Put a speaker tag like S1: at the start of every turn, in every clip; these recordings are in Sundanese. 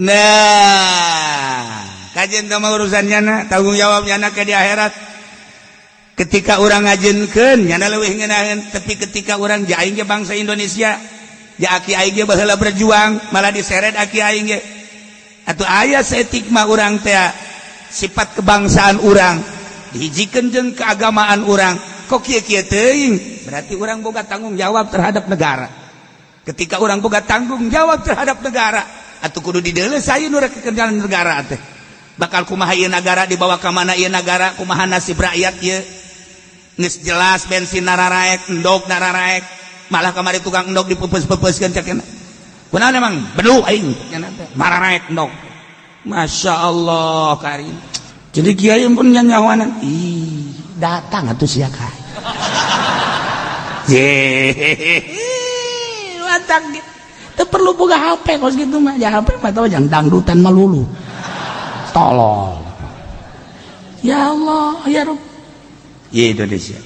S1: Nah kajian sama urusannya tanggung jawabnya ke di akhirat ketika orang ngajenkeun nyana leuwih ngeunaheun tapi ketika orang jaing ge bangsa Indonesia ja aki aing ge baheula berjuang malah diseret aki aing ge atuh aya saeutik mah urang teh sifat kebangsaan urang dihijikeun jeung keagamaan urang kok kieu-kieu teuing berarti urang boga tanggung jawab terhadap negara ketika urang boga tanggung jawab terhadap negara atuh kudu dideuleuh saeun nu rek kerjaan negara teh bakal kumaha ieu nagara dibawa ka mana ieu nagara kumaha nasib rakyat ieu geus jelas bensin nararaek endog nararaek malah kamari tukang endog dipepes-pepeskeun cakena kunaon emang bedu aing cenah teh mararaek endog masyaallah karim jadi kiai pun nyanyawanan ih datang atuh sia kai watang teu perlu boga HP kos kitu mah ja HP mah tau jang dangdutan malulu tolol ya Allah ya Rabb ya Indonesia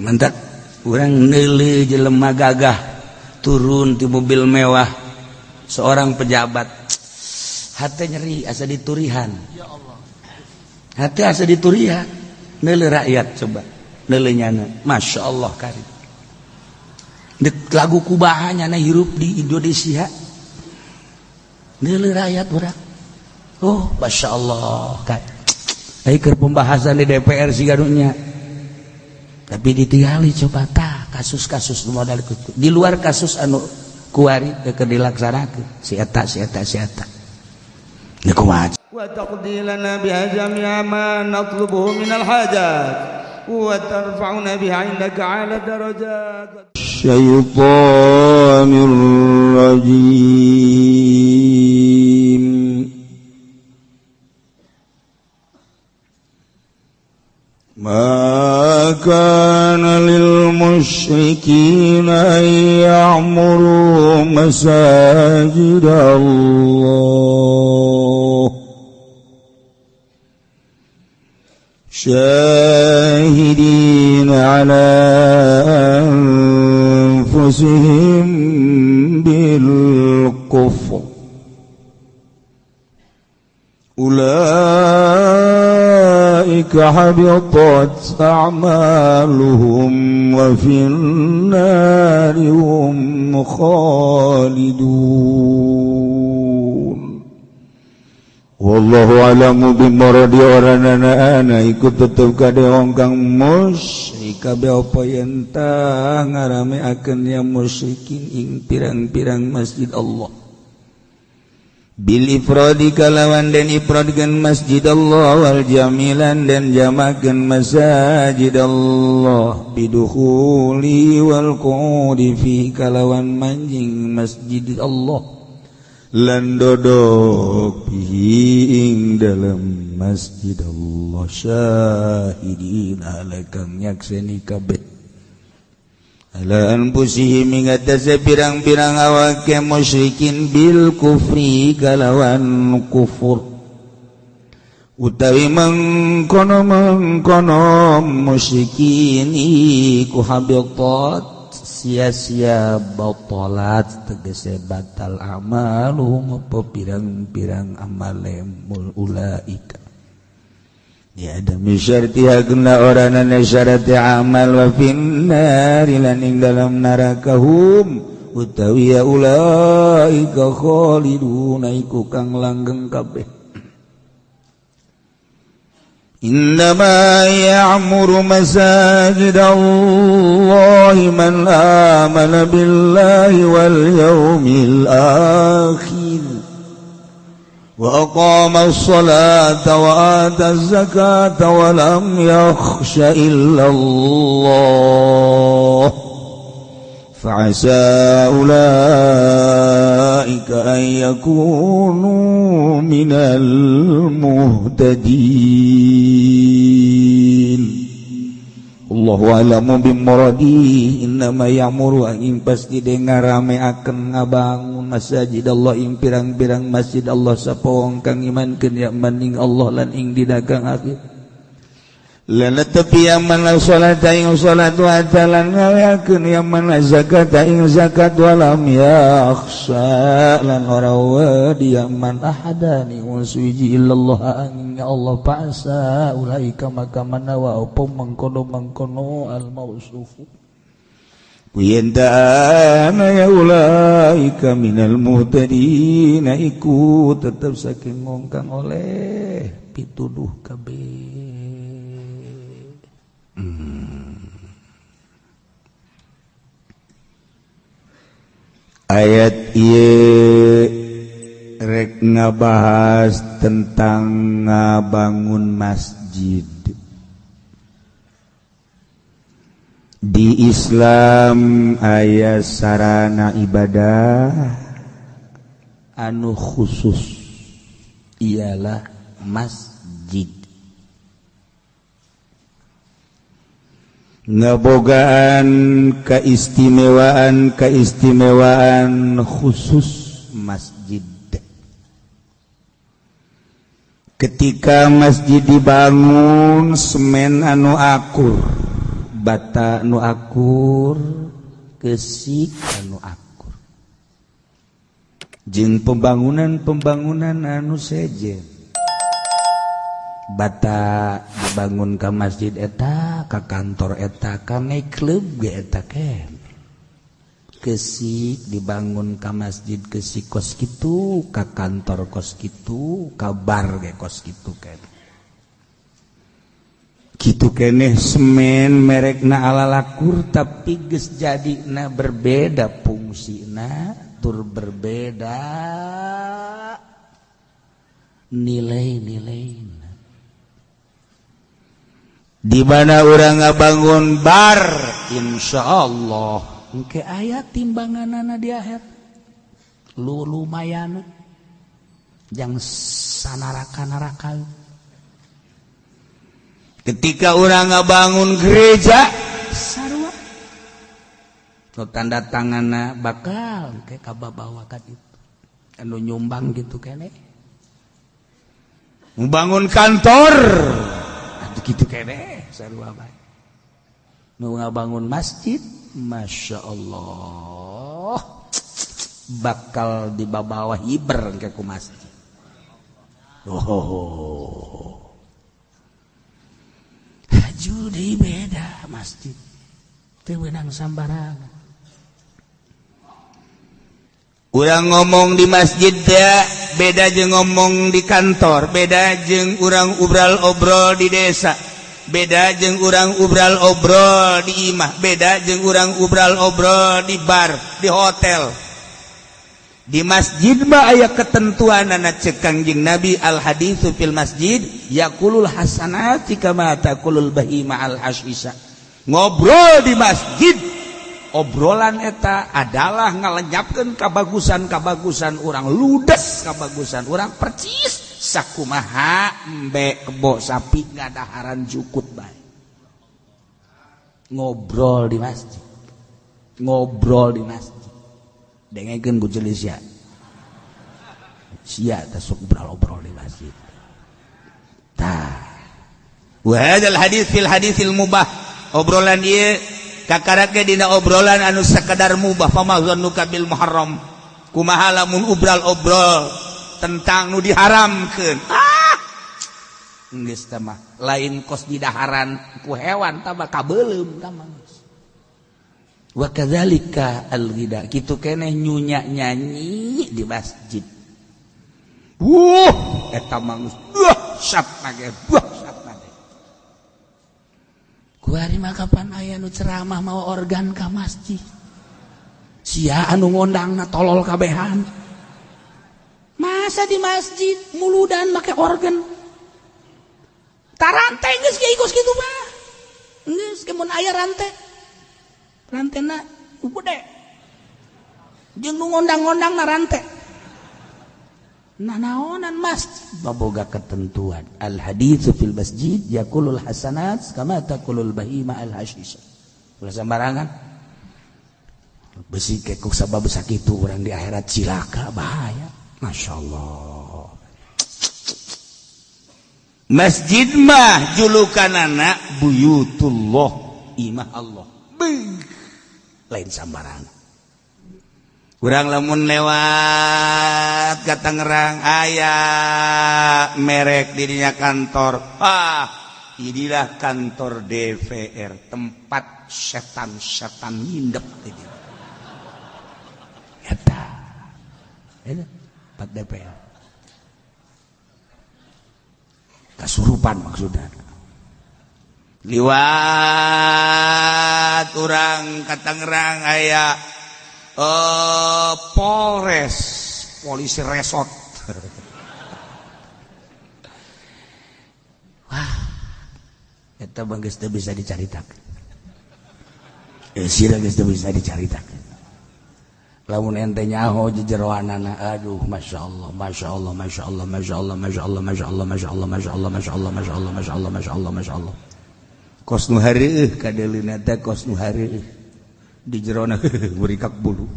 S1: mantap orang neuleuh jelema gagah turun di mobil mewah seorang pejabat hati nyeri asa diturihan ya Allah hati asa diturihan neuleuh rakyat coba neuleuh nyana Masya Allah karim lagu kubahanya na hirup di Indonesia neuleuh rakyat urang oh Masya Allah kan keur pembahasan di DPR sih gadunya tapi ditinggali coba tah kasus-kasus modal itu di luar kasus anu kuari keur dilaksanakeun si eta ya kumaha wa taqdilana bi ajami ma natlubuhu minal hajat wa tarfa'una biha indaka 'ala darajat syaitanir rajim ma kana lil musyrikin an ya'muru masajid Allah syahidin ala anfusihim bil kufr ulaika habitat a'maluhum wa fin nari hum khalidun wallahu alamu bimuradi oranana ana ikut tetep kade wong kang musyrik kabeh apa yen tah ngarameakeun ya musyrikin ing pirang-pirang masjid Allah bil ifradi kalawan dan ifradkan masjid Allah wal jamilan dan jamakan masajid Allah bidukhuli wal qu'udi fi kalawan manjing masjid Allah lan dodok bihi ing dalam masjid Allah syahidin alakang nyakseni kabeh ala anfusihim ingatase pirang-pirang awak musyrikin bil kufri kalawan kufur utawi mengkono musyrikin iku habitat sia-sia batalat tegese batal amalum apa pirang-pirang amale ulaika ya ada misyartiha guna orangana syarati amal wa finnari lan ing dalam narakahum utawi ya ulaika khaliduna iku kang langgeng kabeh innama ya'muru masajid Allahi man amana billahi wal yawmil akhir وأقام الصلاة وآتى الزكاة ولم يخش إلا الله فعسى أولئك أن يكونوا من المهتدين Allahu a'lamu bimuradi innama ya'muru ing pasti ngarameakeun ngabangun masjid Allah ing pirang-pirang masjid Allah sapa wong kang imankeun ya maning Allah lan ing dina kang akhir lana tepi yang mana salat aing salat wa talan ngalakeun yang mana zakat aing zakat walam yakhsha lan ora wadi man ahadani uswiji illallah angin ya Allah pasa ulaika maka mana wa apa mangkono al mausufu Wiyandana ya ulaika minal muhtadin iku tetap saking ngongkang oleh pituduh kabeh. Ayat ieu rek ngabahas tentang ngabangun masjid. Di Islam aya sarana ibadah anu khusus ialah masjid. Ngabogaan keistimewaan khusus masjid. Ketika masjid dibangun semen anu akur, bata anu akur, kesik anu akur, jeung pembangunan anu sejen. Bata dibangun ka masjid eta, ka kantor eta, ka nightclub ge eta ken. Kesik dibangun ka masjid, kesik kos kitu, ka kantor kos kitu, ka bar ge kos kitu ken. Kitu keneh semen merekna alalakur tapi geus jadina berbeda fungsina, tur berbeda nilai-nilaina. Di mana orang ngabangun bar, insyaallah engke aya timbanganana di akhir. Lumayan jang sanaraka-naraka. Ketika orang ngabangun gereja sarua tanda tanganna bakal engke kababawa ka ditu. Anu nyumbang gitu keneh. Membangun kantor gitu kene sarua bae. Nu ngabangun masjid, masya Allah, bakal dibawa hiber ke ku masjid. Oh, haju deui beda masjid, teu beunang sambarangan. Urang ngomong di masjid ya beda jeung ngomong di kantor, beda jeung urang ubral-obrol di desa, beda jeung urang ubral-obrol di imah, beda jeung urang ubral-obrol di bar, di hotel. Di masjid mah aya ketentuanana ceuk Kangjeng Nabi al haditsu fil masjid yaqulul hasanati kama taqulul bahima al hasisa. Ngobrol di masjid obrolan eta adalah ngalenyapkeun kabagusan-kabagusan urang, ludes kabagusan urang, percis sakumaha embe kebo sapi ngadaharan jukut bae. Ngobrol di masjid. Ngobrol di masjid. Dengekeun ku jeuli sia. Sia teh sok obrol di masjid. Tah. Wa hadzal hadits fil haditsil mubah. Obrolan ieu kakarake dina obrolan anu sakedar mubah, famazannuka bil muharram, kumaha lamun obrol tentang nu diharamkeun. Geus tah mah lain kos didaharan ku hewan tah mah kabeulem tah mah. Wa kadzalika al-ghida, kitu keneh nyunya nyanyi di masjid. Eta mah geus dahsyat ge, dahsyat. Kuari mah kapan aya nu ceramah mau organ ka masjid. Sia anu ngondangna tolol kabehan. Masa di masjid muludan make organ. Tarante geus geus kitu mah. Geus kemun aya rante. Rantena gede. Jeung nu ngondang-ngondangna rante. Nah naonan masjid baboga ketentuan al hadits fil masjid yaqulul hasanat kama taqulul bahima al hashisha. Ulah sembarangan besi ke ku sabab sakitu urang di akhirat cilaka bahaya. Masyaallah. masjid mah julukanana buyutullah imah Allah lain sambarang. Urang lamun lewat ka Tangerang aya merek dirinya kantor. Inilah kantor DPR, tempat setan-setan ngindep di dieu. Eta. Tempat DPR. Kasurupan maksudnya. Liwat urang ka Tangerang aya Polres, polisi resort. Wah, eta bang geus teu bisa dicaritakeun. Sira geus teu bisa dicaritakeun. Lamun ente nyaho jejeroanana, aduh, masya Allah, masya Allah, masya Allah, masya Allah, masya Allah, masya Allah, masya Allah, masya Allah, masya Allah, masya Allah, masya Allah, masya Allah, masya Allah. Kos nu hareueuh kadeulina teh kos nu hareueuh. Di jerona muringkak bulu.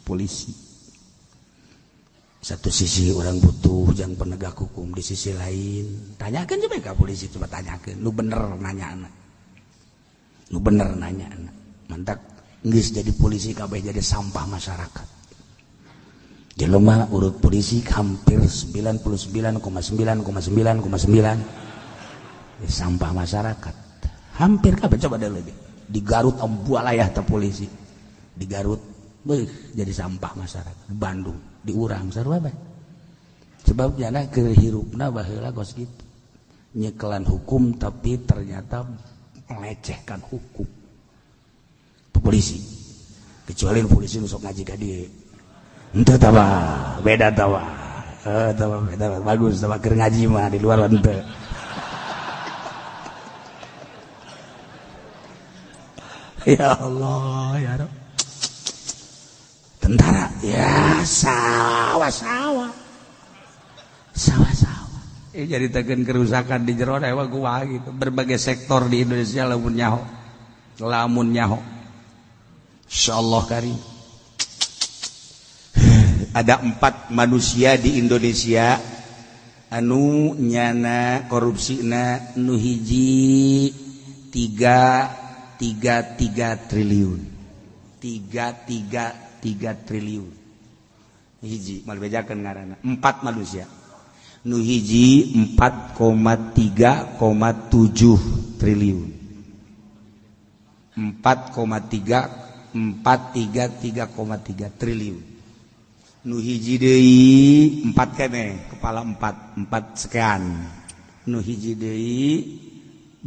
S1: Polisi satu sisi orang butuh yang penegak hukum, di sisi lain tanyakan coba ke polisi, coba tanyakan lu bener nanya anak mantak geus jadi polisi kabeh jadi sampah masyarakat. Jelema urut polisi hampir 99,9,9,9 sampah masyarakat. Hampir kabeh coba deh lagi. Di Garut bualayah teh polisi. Di Garut jadi sampah masyarakat. Di Bandung diurang sarua bae. Sebab jana kehirupna baheula kos kitu. Nyekelan hukum tapi ternyata melecehkan hukum. Polisi. Kecuali polisi nu sok ngaji ka dieu. Henteu tawa, beda tawa. Tawa beda bagus tawa keur ngaji mah di luar henteu. Ya Allah, ya Rabb. Tentara, ya sawah-sawah. Jadi tekan kerusakan di jero dewa gua gitu. Berbagai sektor di Indonesia lamun nyaho. Insyaallah karim. Ada 4 manusia di Indonesia anu nyana korupsina nu hiji 3 triliun 3 triliun hiji mal bejakeun ngaranna 4 manusia nu hiji 4,3,7 triliun 4,3 triliun nu hiji deui 4 keneh kepala 4 sekian nu hiji deui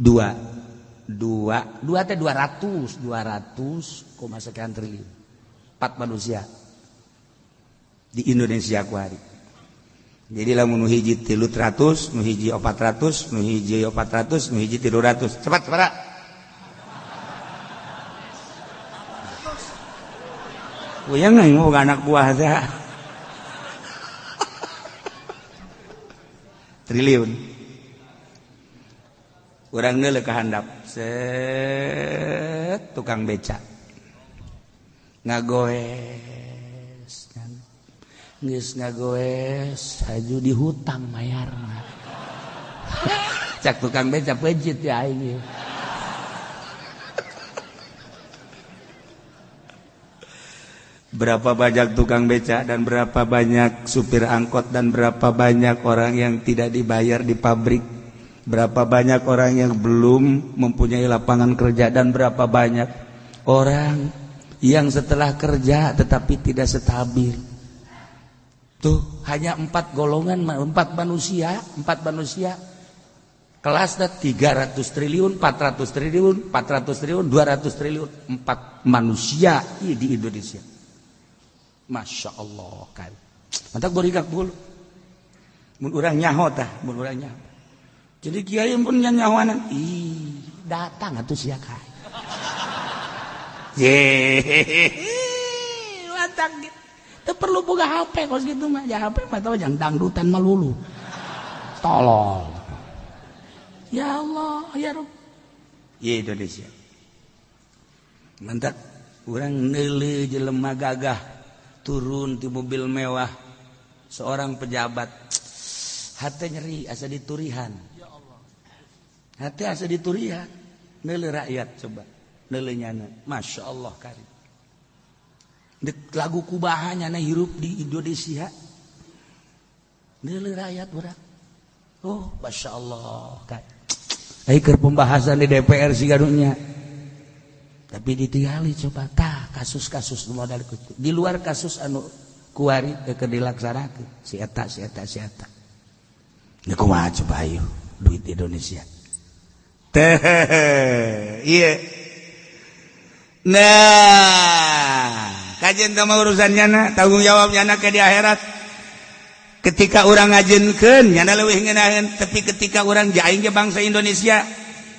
S1: 2 teh 200 sekian triliun 4 manusia di Indonesia ku hari. Jadi lamun nu hiji 300, nu hiji 400, nu hiji 400, nu hiji 300. Cepat. Uyang aing mau anak buah teh. Triliun. Urang neuleuh ka handap. Set tukang beca. Ngagoes. Geus ngagoes, haju dihutang mayarna. Cak tukang beca pejit ya aing. Berapa banyak tukang beca dan berapa banyak supir angkot dan berapa banyak orang yang tidak dibayar di pabrik. Berapa banyak orang yang belum mempunyai lapangan kerja dan berapa banyak orang yang setelah kerja tetapi tidak stabil. Tuh hanya 4 golongan, 4 manusia kelasnya 300 triliun, 400 triliun, 400 triliun, 200 triliun, 4 manusia di Indonesia. Masya Allah kan. Mantak borigak bulu. Mun urang nyaho tah, mun urang nyaho. Jadi kiai pun nyahoanan, datang atuh sia kae. Mantak gitu. Teu perlu boga HP kos gitu mah, ya HP mah tau jang dangdutan malulu. Tolol. Ya Allah, ya Rabb. Ya Indonesia. Mantak urang neuleuh jelema gagah turun di mobil mewah seorang pejabat hati nyeri asa diturihan. Hati asa diturihan. Neule rakyat coba. Neule nyana. Masya Allah karim. Dek lagu kubahannya na hirup di Indonesia. Neule rakyat berat. Oh, Masya Allah karim. Keur pembahasan di DPR sih gadunya. Tapi ditinggali coba kasus-kasus modal itu. Di luar kasus anu kuari keur dilaksanakeun si eta. Ya kumaha coba ayo duit Indonesia. Iya. Nah, kajian sama urusannya na, tanggung jawabnya na ke di akhirat. Ketika orang ngajenkeun nya leuwih ngeunaheun, tapi ketika orang jaing ge bangsa Indonesia,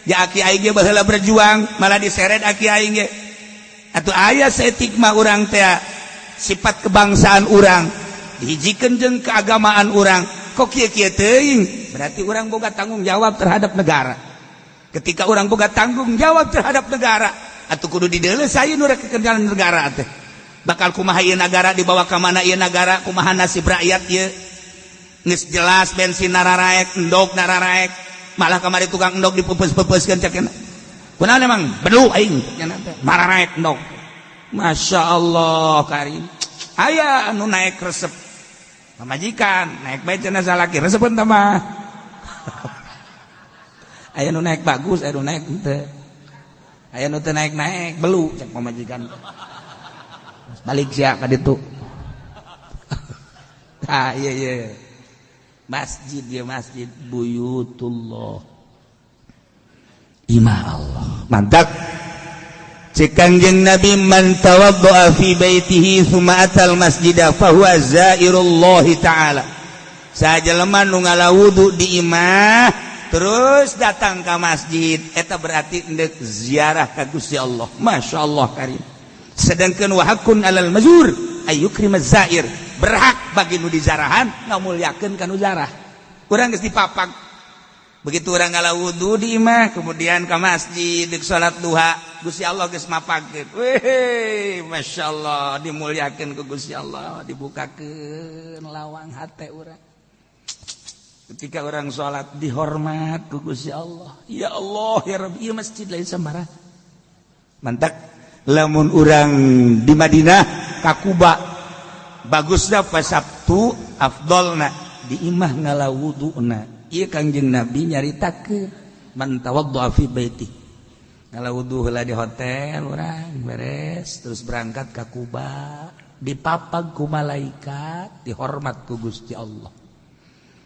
S1: ja aki aing ge baheula berjuang, malah diseret aki aing ge. Atuh aya saeutik-mah urang teh sifat kebangsaan urang dihijikeun jeung keagamaan urang. Kok kieu-kieu teuing? Berarti urang boga tanggung jawab terhadap negara. Ketika orang boga tanggung jawab terhadap negara, atuh kudu dideuleusayeun urang kekerjaan negara teh. Bakal kumaha ieu negara dibawa ka mana ieu negara, kumaha nasib rakyat ieu. Geus jelas bensin nararaek, endog nararaek, malah kamari tukang endog dipepes-pepeskeun cakena. Kunaon emang? Bedu aing cenah teh. Mararaek endog. Masya Allah karim. Aya anu naik resep. Pamajikan naik bae cenah salaki resepeun tah mah. Aya nu naik bagus, aya nu naik henteu. Aya nu teu naik-naik belu cek pamajikan. Balik sia ka ditu. Ah iya. Masjid ya masjid buyutullah. Imah Allah. Mantap. Cek Kangjeng Nabi man tawaddaa fi baitihi tsumma atal masjidah fa huwa zairullah taala. Sajelema nu ngalawudu di imah terus datang ke masjid eta berarti endek ziarah ka Gusti Allah. Masyaallah karim. Sedangkan wa haqqun alal mazur ayyukrimaz zair. Berhak bagi nu dizarahan ngamulyakeun ka nu zarah. Urang geus dipapag. Begitu urang ngalawudu di imah kemudian ke masjid dik salat duha, Gusti Allah geus mapagkeun. Weh, masyaallah dimulyakeun ku Gusti Allah, dibukakeun lawang hate urang. Ketika orang salat dihormat ku Gusti Allah. Ya Allah, ya Rabbi, ieu masjid lain sambarang. Mantap. Lamun urang di Madinah ka Kuba bagusna pas Sabtu afdolna di imah ngalawuduna. Ieu Kangjeng Nabi nyaritakeun man tawaddaa fi baiti. Ngalawudu heula di hotel urang beres terus berangkat ka Kuba, dipapag ku malaikat, dihormat ku Gusti Allah.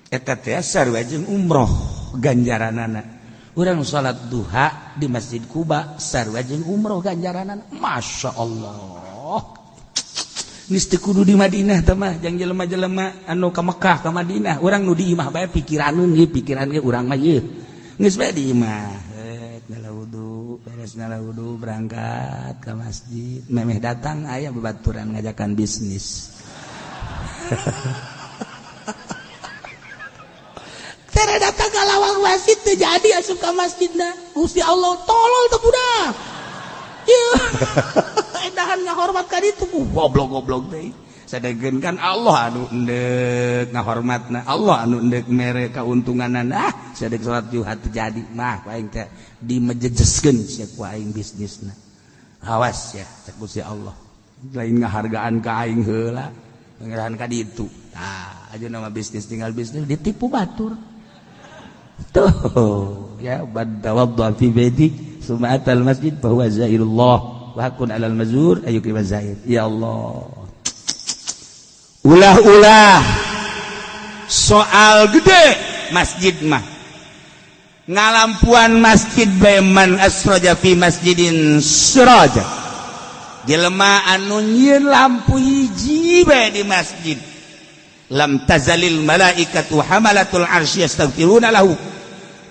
S1: Eta teh sarua jeung umroh ganjaranana. Urang salat duha di Masjid Kuba sarua jeung umroh ganjaranana. Masya Allah. Geus teu kudu di Madinah teh mah, jang jelema-jelema anu ka Mekah ka Madinah, urang nu di imah bae pikiraneun ieu pikiran ge urang mah ieu. Geus bae di imah, ngalawudu, beres ngalawudu berangkat ka masjid, memeh datang aya babaturan ngajakan bisnis. Tere datang ka lawang masjid teh jadi asup ka masjidna. Gusti Allah tolol teh budak. Ieu. Edahan ngahormat ka ditu goblok-goblok teh. Sadegeun kan Allah anu endek ngahormatna, Allah anu endek mere kauntunganana. Sadeg salat duha teh jadi mah ku aing teh dimejejeskeun sia ku aing bisnisna. Awas ya cek Gusti Allah. Lain ngahargaan ka aing heula, ngarahan ka ditu. Tah, aja nama bisnis tinggal bisnis ditipu batur. Tuh, ya badawadda fi baiti summa atal masjid fa huwa zairullah wa haqqun alal mazur ayyukrimaz zair. Ya Allah. Ulah-ulah soal gede masjid mah. Ngalampuan masjid bae man asraja fi masjidin siraja. Jelema anu nyieun lampu hiji bae di masjid. Lam tazalil malaikatu hamalatul arsy yastaghfiruna lahu.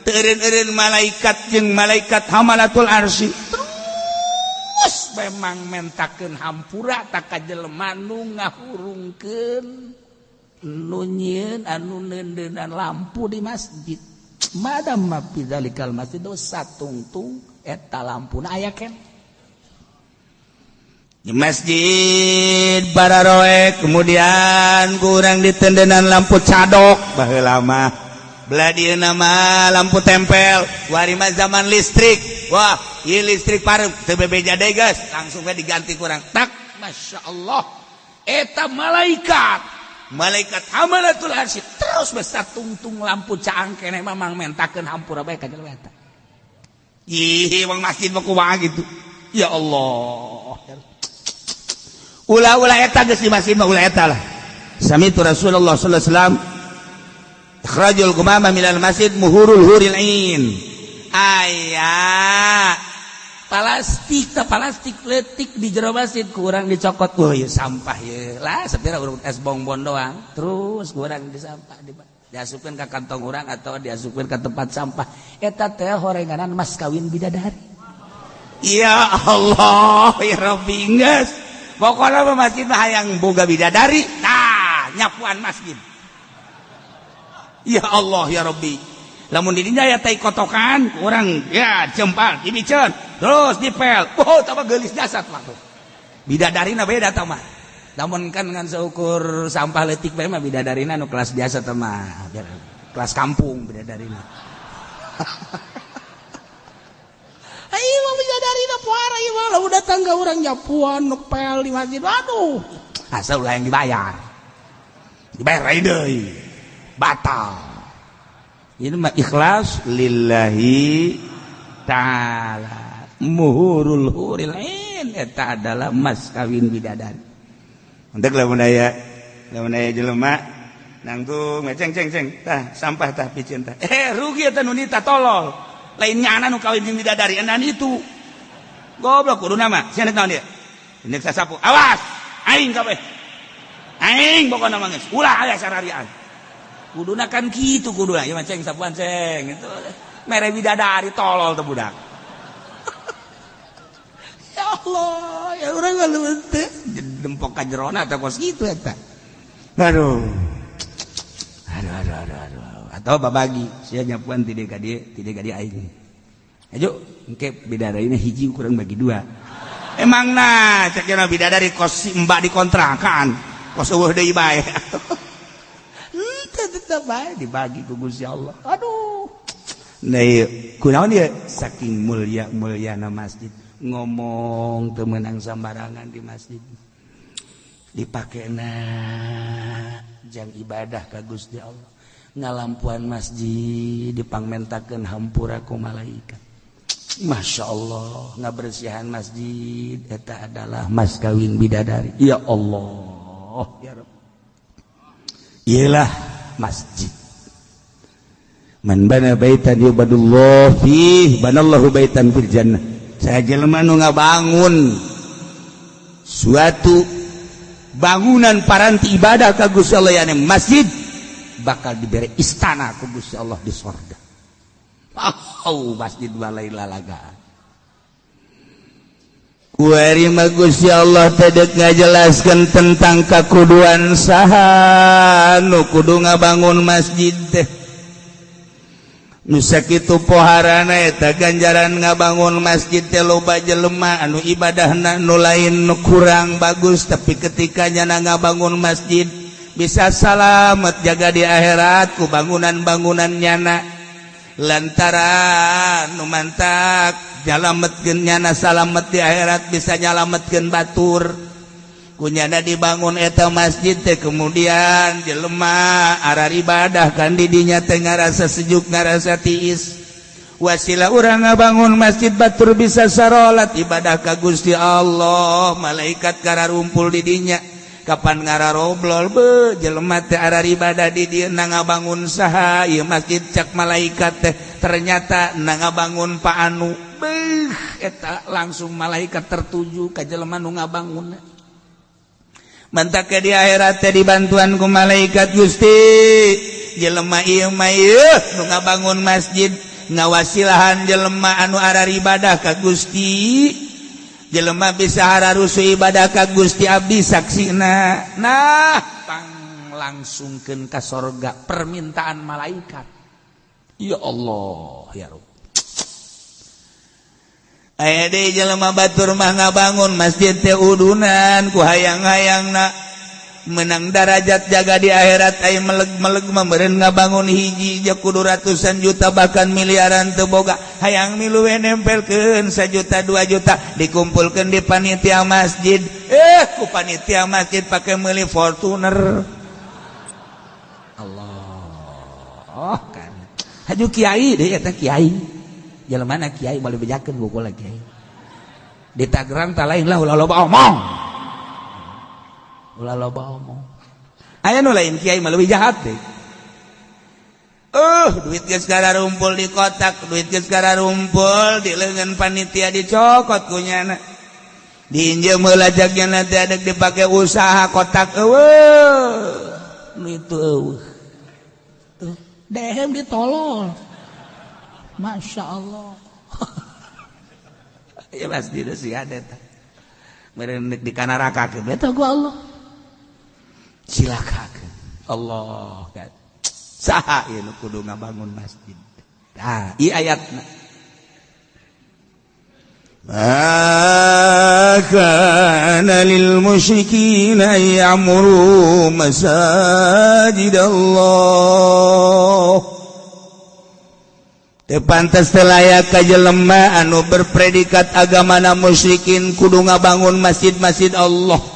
S1: Teureun-eureun malaikat jeung malaikat hamalatul arsy terus memang mentakeun hampura ta ka jelema nu ngahurungkeun nu nyieun anu neundeunan lampu di masjid. Madam ma fi dzalikal masjid satungtung eta lampuna aya keneh. di masjid Bararoe, kemudian kurang ditendenan lampu cadok baheula mah belah nama lampu tempel warima zaman listrik. Wah ieu listrik parem teu bebeja deui geus, langsung we diganti kurang tak. Masya Allah eta malaikat hamalatul arsy terus besar tungtung lampu caang keneh mamang mentakeun hampura bae ka jelema eta. Ih wong masjid mah kumaha gitu. Ya Allah. Ulah eta geus di masjid mah ulah eta lah. Sami tu Rasulullah sallallahu alaihi wasallam ikhrajul qumama minal masjid muhurul huril ain. Aya plastik letik di jero masjid kurang dicokot. Oh ya sampah ya lah sepira urang es bonbon doang terus kurang disampah diasupkeun ka kantong urang atau diasupkeun ka tempat sampah eta teh horenganan mas kawin bidadari. Ya Allah ya Rabbi geus pokona masjid mah hayang boga bidadari tah nyapuan masjid. Ya Allah ya Rabbi lamun di dinya aya tai kotokan urang ya cempal dibiceun terus dipel tambah geulis jasad mah bidadarina beda tah mah lamun kan ngan seukur sampah leutik bae mah bidadarina nu kelas biasa tah mah kelas kampung bidadarina. Ayo mah bidadarina puara ieu mah lamun datang ka urang nyapuan nepel di masjid aduh asa ulah yang dibayar deui batal. Ini mah ikhlas lillahi ta'ala muhurul huril ain eta adalah mas kawin bidadari. Untuk lamun aya jelema nangtung ceng tah sampah tah picen tah rugi eta nu nita tolol lain nyana nu kawin jeung bidadari enan itu goblok kuduna mah sia naon dia indek sasapu awas aing kabeh aing pokona mah geus ulah aya sararian kuduna kan gitu kuduna ya ceng sapuan ceng itu mere bidadari tolol teh budak. Ya Allah ya urang ngalueun teh dempok ka jerona teh kos kitu eta. Aduh atau babagi sia nyapuan ti ka dieu aing ayo engke bidadarina hiji kurang bagi dua emangna cek cenah bidadari kos mbak dikontrakan kos eueuh deui bae. Tetap baik dibagi ku Gusti Allah. Aduh. Nah, kunaon dia saking mulyana masjid ngomong teu meunang sambarangan di masjid. Dipakena jang ibadah ka Gusti Allah. Ngalampuan masjid dipangmentakeun hampura ku malaikat. Masya Allah ngabersihan masjid eta adalah mas kawin bidadari. Ya Allah ya Rabb. Ialah masjid. Man bana baitan yubadullah fih banallahu baitan fil jannah. Saya jelema nu ngabangun suatu bangunan paranti ibadah ka Gusti Allah yane masjid bakal diberi istana ku Gusti Allah di surga. Masjid balai lalagaan. Kuari mah Gusti Allah tedek ngajelaskeun tentang kakuduan saha nu kudu ngabangun masjid teh. Nu sakitu poharana eta ganjaran ngabangun masjid teh loba jelema anu ibadahna nu lain nu kurang bagus tapi ketika nyana ngabangun masjid bisa salamet jaga di akhirat ku bangunan-bangunan nyana. Lantaran nu mantak nyalametkeun nyana salamet di akhirat bisa nyalametkeun batur kunyana dibangun eta masjid teh kemudian jelema arar ibadah kan di dinya teh ngarasa sejuk ngarasa tiis wasilah urang ngabangun masjid batur bisa sarolat ibadah ka Gusti Allah malaikat kararumpul di dinya kapan ngararoblol be jelema teh arar ibadah di dieu ngabangun saha ieu masjid cak malaikat teh ternyata ngabangun pa anu beuh eta langsung malaikat tertuju ka jelema nu ngabangunna mantak ke di akhirat teh dibantuan ku malaikat Gusti jelema ieu mah nu ngabangun masjid ngawasilahan jelema anu arar ibadah ka Gusti jelema bisa hararusu ibadah ka Gusti abdi saksina nah panglangsungkeun ka sorga permintaan malaikat. Ya Allah ya Rabb aya deui jelema batur mah ngabangun masjid teh udunan ku hayang-hayangna menang derajat jaga di akhirat aya meleg-meleg meureun ngabangun hiji je kudu ratusan juta bahkan miliaran teu boga hayang milu we nempelkeun 1 juta 2 juta dikumpulkeun di panitia masjid ku panitia masjid pake meuli Fortuner Allah kan haju kiai deui eta kiai jelemana kiai balik bejakeun buku lagi kiai di Tangerang tah lain lah ulah loba omong aya nu lain kiai mah leuwih jahat deh duit geus rumpul di kotak duit geus rumpul di leungeun panitia dicokot ku nyana diinjeu heula jagna teh adek dipake usaha kotak eueuh itu eueuh tuh dehem ditolol Masya Allah ya pasti itu sih ada meureun di kanarakakeun eta ku Allah silakan Allah kan saha ieu nu kudu ngabangun masjid tah ieu ayatna ma kana lil musyrikin ya'muru masajidallah teu pantes teu layak ka jelema anu berpredikat agamana musyrikin kudu ngabangun masjid-masjid Allah.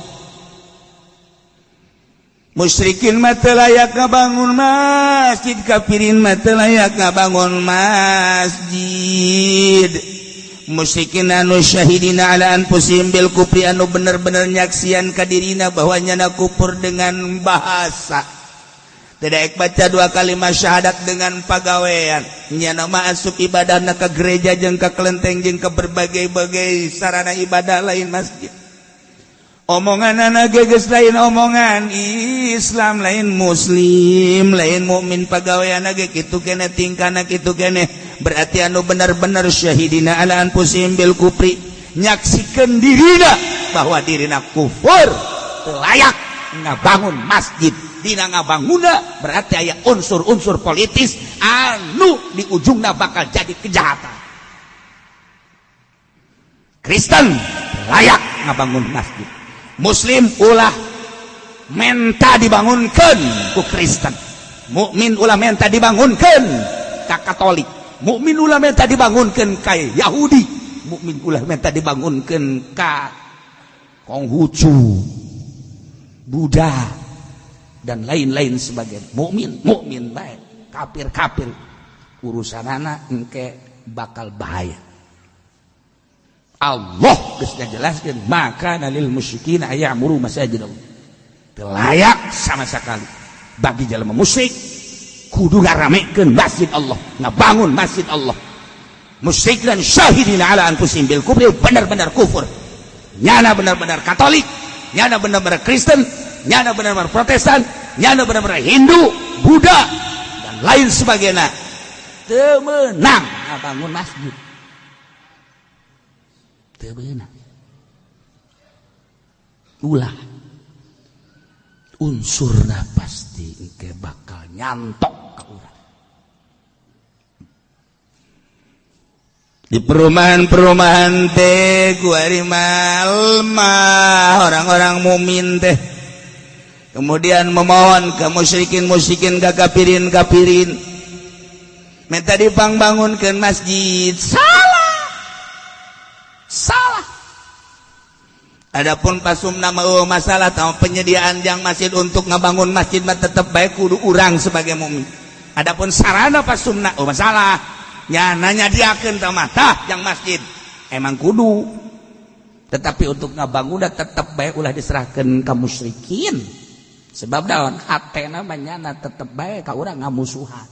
S1: Musyrikin mah teu layak ngabangun masjid, kafirin mah teu layak ngabangun masjid. Musyrikin anu syahidina ala anfusihim bil kufri anu bener-bener nyaksian ka dirina bahwa nyana kufur dengan bahasa. Tidak baca 2 kalimat syahadat dengan pagawean nyana masuk ibadahna ke gereja jeung ka kelenteng jeung ke berbagai-bagai sarana ibadah lain masjid. Omongan anak geus lain omongan Islam lain muslim lain mukmin pagawean ge kitu kene tingkana kitu kene berarti anu benar-benar syahidina ala anfusihim bil kufri nyaksikeun dirina bahwa dirina kufur teu layak ngabangun masjid. Dina ngabangunna berarti aya unsur-unsur politis anu di ujungna bakal jadi kejahatan. Kristen layak ngabangun masjid. Muslim ulah menta dibangunkeun ku Kristen. Mukmin ulah menta dibangunkeun ka Katolik. Mukmin ulah menta dibangunkeun ka Yahudi. Mukmin ulah menta dibangunkeun ka Konghucu, Buddha dan lain-lain sebagainya. Mukmin baik, kafir urusanana engke bakal bahaya. Allah geus ngajelaskeun maka lil musyrikin ayamuru masajidallah. Teu layak sama sekali bagi jalma musyrik kudu ngaramekeun masjid Allah, ngabangun masjid Allah. Musyrik dan syahidina ala anfusihim bil kufri benar-benar kufur. Nyana benar-benar Katolik, nyana benar-benar Kristen, nyana benar-benar Protestan, nyana benar-benar Hindu, Buddha dan lain sebagainya. Teu meunang ngabangun masjid. Teu meunang. Ulah unsurna pasti engke bakal nyantok ka urang. Di perumahan-perumahan teh ku ari mah orang-orang mukmin teh kemudian memohon ke musyrikin ke kafirin minta dipangbangunkeun masjid. Salah. Adapun pasumna mah masalah tahu penyediaan jang masjid untuk ngabangun masjid mah tetep bae kudu urang sebagai mukmin. Adapun sarana pasumna masalah nya nanya diakeun tah mah tah jang masjid emang kudu, tetapi untuk ngabangun tetep bae ulah diserahkeun ka musyrikin. Sebab daun hatena manyana tetep bae ka urang ngamusuhan.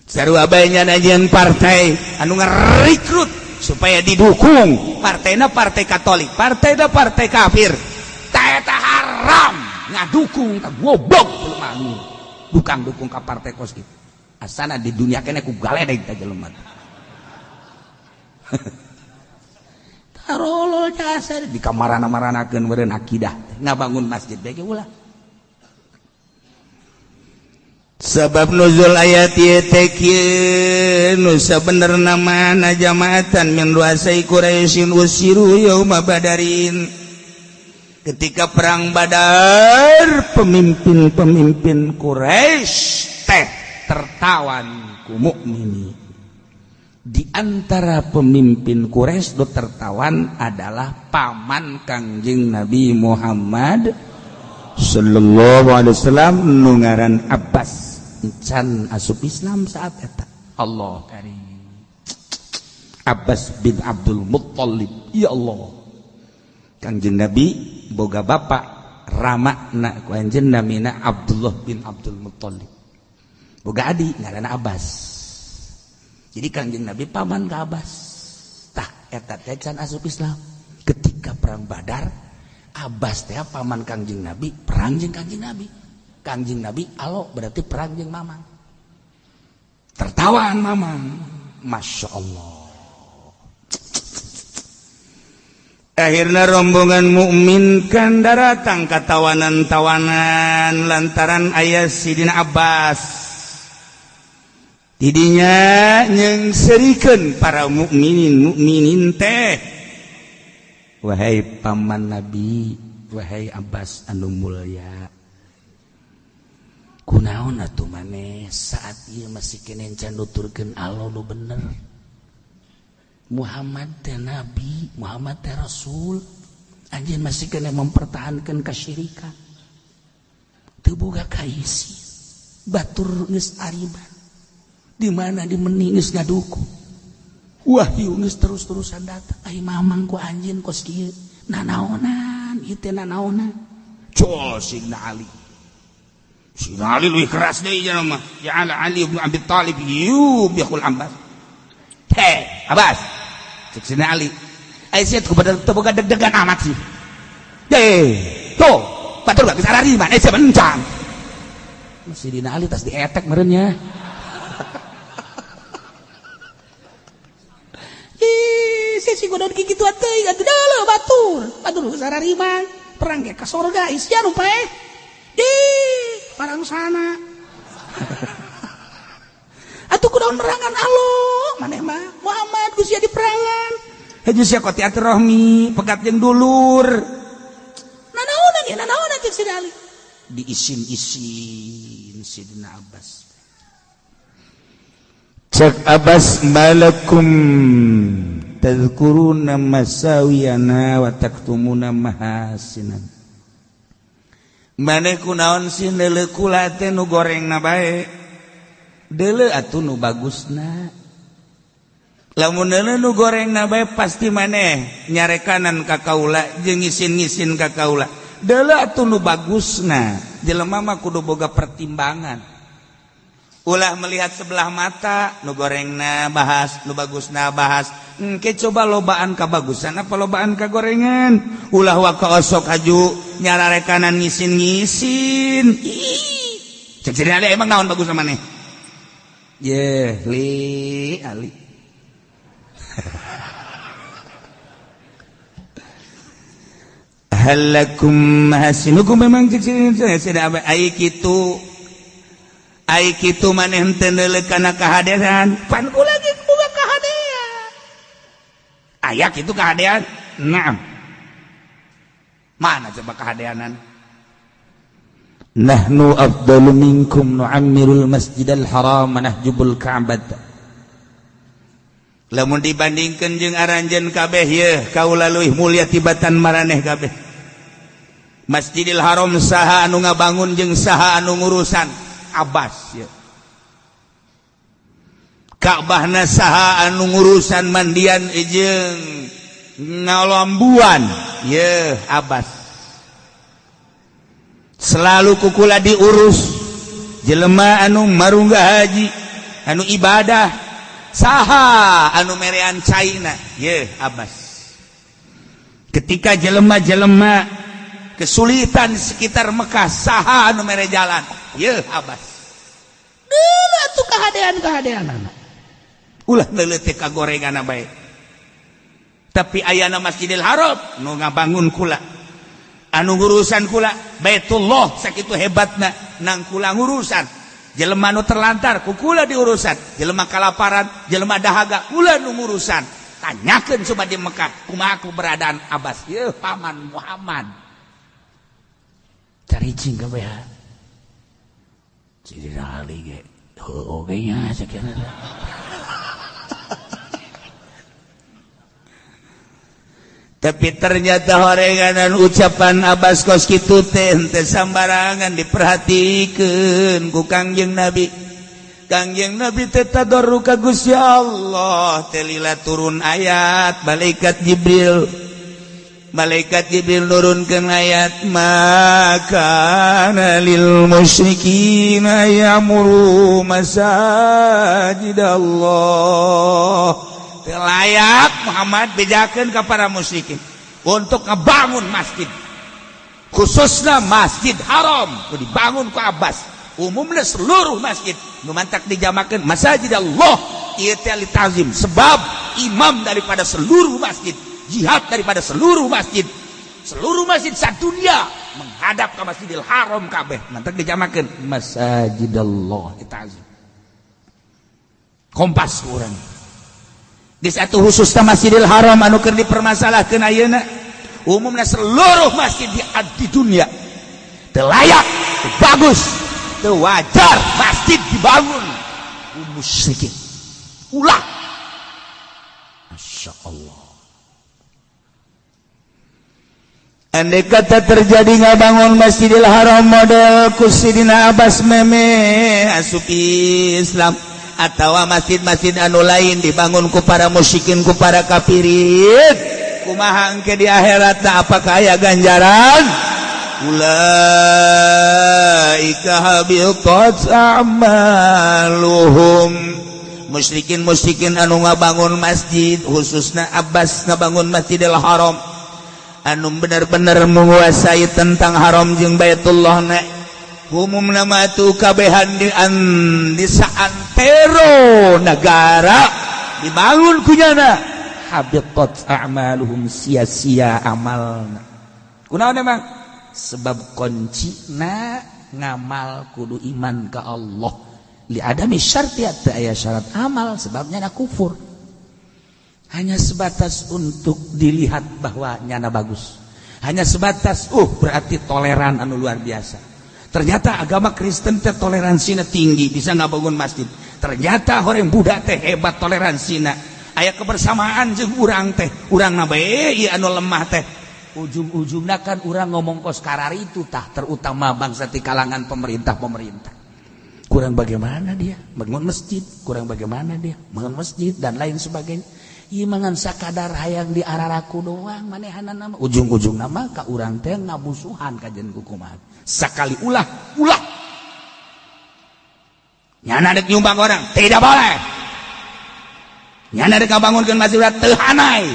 S1: Sarua bae nyana jeung partai anu ngarekrut supaya didukung. Partena partai Katolik, partena partai kafir. Tah eta haram ngadukung ka goblok jelema dukung ka partai kos kitu. Asana di dunia kene ku galedeg teh jelema. Tarolol jasa di kamarana-maranakeun meureun akidah ngabangun masjid bae ulah Sabab nuzul ayat bener nama jamaatan min ruasai Quraisyin usiru yauma badarin. Ketika perang Badar, pemimpin-pemimpin Quraisy teh tertawan ku mukminin. Di antara pemimpin Quraisy do tertawan adalah paman Kangjeng Nabi Muhammad sallallahu alaihi wasallam nu ngaran Abbas. Can asup Islam saat eta. Allah karim. Abbas bin Abdul Muttalib. Ya Allah. Kangjeng Nabi boga bapak ramakna ku anjeun namina Abdullah bin Abdul Muttalib. Boga adik ngaranna Abbas. Jadi Kangjeng Nabi paman ka Abbas. Tah eta teh can asup Islam. Ketika perang Badar, Abbas teh paman Kangjeng Nabi, perang jeung Kangjeng Nabi. Kangjeng Nabi alo berarti perang jeung mamang. Tertawaan mamang. Masya Allah. Akhirnya rombongan mukmin kan datang ke tawanan-tawanan lantaran ayah Sidina Abbas. Didinya nyengserikan para mukminin teh. Wahai paman Nabi, wahai Abbas anu mulya. Kunaon atuh maneh saat ieu masih kene can nuturkeun Allah nu bener. Muhammad teh Nabi, Muhammad teh Rasul. Anjeun masih kena mempertahankan kasyirikan. Teu boga kaisi. Batur geus ariban. Di mana di meni geus ngaduku. Wahyu geus terus-terusan datang. Ai mamang ku anjeun kos kieu. Nanaonan, ieu teh nanaonan. Col Sidina Ali. Sidina Ali lebih keras deui cenah mah. Ya Ali bin Abi Thalib yubihul Abbas. Heh, Abbas. Cek Sidina Ali. Ai sia teu boga deg-degan amat sih. Tuh, batur gak bisa lari mana sia bencang. Sidina Ali tas dietek meureun nya. Si godon kitu teuing atuh deuleu batur geus sararima perang ge ka surga isya nu paeh parang sana atuh kunaon merangan Allah maneh mah Muhammad geus jadi perangan heuh sia qoti aturahmi pegat jeung dulur nanaonan cek Sidina Ali diisin-isin Sidina Abbas cek Abbas malakum tadhkuruna masawiyana wa taktumuna mahasinan. Maneh kunaon sih deuleu kula teh nu gorengna bae. Deuleu atuh nu bagusna. Lamun deuleu nu gorengna bae pasti maneh nyarekanan ka kaula jeung ngisin-ngisin ka kaula. Deuleu atuh nu bagusna. Jelema mah kudu boga pertimbangan. Ulah melihat sebelah mata, nu gorengna bahas, nu bagusna bahas. Engke coba lobaan kabagusan apa lobaan kagorengan. Ulah waka osok haju nyararekanan ngisin-ngisin. Cek Sidina Ali emang naon bagus maneh? Ali. Halakum hasinukum memang cek Sidina Ali ai kitu. Ai kitu maneh henteu neuleuh kana kahadean. Pan kula ge boga kahadean. Aya kitu kahadean? Naam. Mana coba kahadeanan? Nahnu afdalu minkum nu'ammirul masjidal haram nahjubul ka'bah. Lamun dibandingkeun jeung aranjeun kabeh yeuh kaula leuwih mulya tibatan maraneh kabeh. Masjidil Haram saha anu ngabangun jeung saha anu ngurusan? Abbas ya. Ka'bahna saha anu ngurusan mandian jeung ngalambuan ye Abbas. Selalu kukula diurus jelema anu marunggah haji anu ibadah saha anu merean caina ye Abbas. Ketika jelema-jelema kesulitan di sekitar Mekah saha anu mere jalan ye Abbas. Deuleu atuh kahadean-kahadeanana. Ulah deuleu teh kagorenganna bae. Tapi ayana Masjidil Haram nu ngabangun kula. Anu ngurusan kula Baitullah sakitu hebatna nang kula ngurusan. jelema nu terlantar ku kula diurusan, jelema kalaparan, jelema dahaga kula nu ngurusan. Tanyakeun coba di Mekah kumaha keberadaan Abbas. Yeuh paman Muhammad. Caricing kabeh. Jadi ali ge. Heuh ge nya sakieu. Tapi ternyata horenganan ucapan Abbas kos kitu teh henteu sambarangan diperhatikeun ku Kangjeng Nabi. Kangjeng Nabi teh tadarruk ka Gusti Allah, teh lila turun ayat malaikat Jibril. Malaikat Jibril nurunkeun ayat maka lil musyrikin ya'muru masajidallah. Layak Muhammad bejakeun ka para musyrikin untuk ngebangun masjid, khususnya Masjid Haram dibangun ku Abbas. Umumnya seluruh masjid nu mantak dijamakeun masajidallah ieu teh li ta'zim, sebab imam daripada seluruh masjid, jihad daripada seluruh masjid sadunia menghadap ke Masjidil Haram kabeh mantak dijamakeun masajidallah li ta'zim. Kompas urang di satu khususnya Masjidil Haram anu keur dipermasalahkeun ayeuna, umumnya seluruh masjid di dunia teu layak, teu bagus, teu wajar masjid dibangun musyrikin. Ulah. Masyaallah. Andai kata terjadi ngabangun Masjidil Haram model ku Sidina Abbas meme asup Islam, atau masjid-masjid anu lain dibangun ku para musyrikin, ku para kafirin, kumaha engke di akhiratna apakah aya ganjaran? Ulaika habitat a'maluhum. Musyrikin anu ngabangun masjid, khususna Abbas ngabangun Masjidil Haram, anu bener-bener menguasai tentang haram jeung Baitullah na, umum nama tu kabehan di saantero negara dibangun kunyana habitat a'maluhum, sia-sia amalna. Kunaon emang? Sebab kuncina ngamal kudu iman ka Allah. Li adami syartiyat aya syarat amal, sebabnya na kufur. Hanya sebatas untuk dilihat bahwa nyana bagus. Hanya sebatas berarti toleran anu luar biasa. Ternyata agama Kristen teh toleransinya tinggi, bisa ngabangun masjid. Ternyata orang Buddha teh hebat toleransinya. Aya kebersamaan jeung urang teh. Urangna bae ieu anu lemah teh. Ujung-ujungna kan urang ngomong kos karari itu tah, terutama bangsa di kalangan pemerintah. Kurang bagaimana dia bangun masjid, kurang bagaimana dia bangun masjid dan lain sebagainya. Ieu mangan sakadar hayang diararaku doang manehana nama. Ujung-ujung nama ka urang teh ngabusuhan kajen kumaha. Sakali ulah nyana dek nyumbang orang tidak boleh, nyana dek ngabangunkeun masjid teu hanai,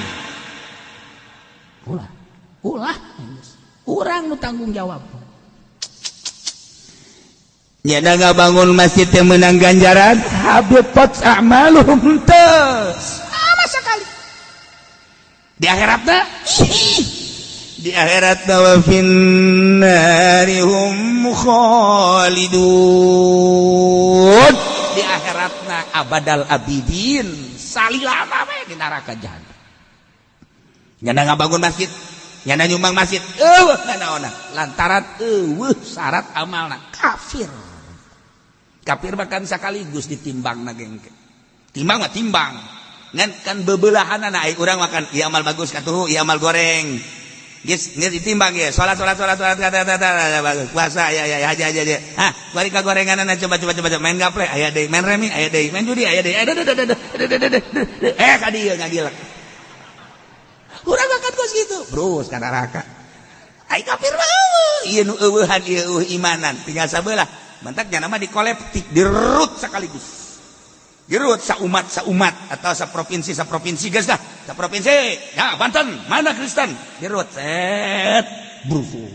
S1: ulah urang nu tanggung jawab. Nyana ngabangun masjid yang menang ganjaran habitat a'maluhum tas sama sekali di akhiratna. Di akhirat wa finnari hum khalidun. Di akhiratna abadal abidin, salilama we di neraka jahanam. Nyana ngabangun masjid, nyana nyumbang masjid, nanaona lantaran syarat amalna kafir. Kafir bahkan sekaligus ditimbangna gengke. Timbang mah timbang. Ngan kan bebelahanana ai urang makan ieu amal bagus katuh, ieu amal goreng. Geus ditimbang ge, salat bagus. Puasa ya haji. Hah, bari ka gorenganana coba main gaple aya deui, main remi aya deui, main judi aya deui. Ka dieu ngagilek. Urang makan kos kitu, brus ka neraka. Ai kafir mah ieu nu eueuhan ieu imanan, tinggal sabelah. Mantak nya nama dikolektif, dirut sekaligus. Dirut saumat atau saprovinsi geus dah. Saprovinsi, ya Banten, mana Kristen? Dirut set brusu.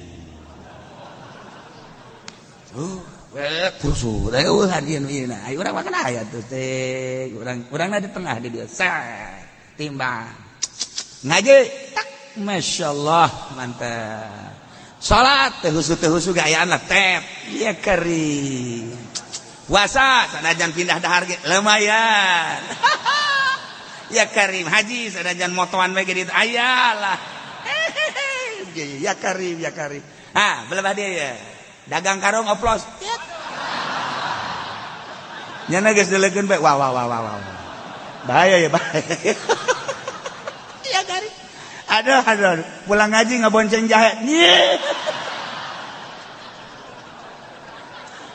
S1: Brusu, da eueuhan ieu na. Ai urang mah kana aya tuh teh, urangna di tengah di dieu. Set timbang. Ngaji, tak masyaallah mantap. Salat teh husu gayana tep. Ieu kari. puasa sanajan pindah dahar ge lumayan. Ya Karim haji sanajan motoan we ge ayalah. Ya Karim ya Karim. Belum dia ya. Dagang karung oplos. Nyana geus deulekeun bae. Wah. Bahaya ya bahaya. Ya Karim. Aduh. Pulang ngaji ngabonceng jahe.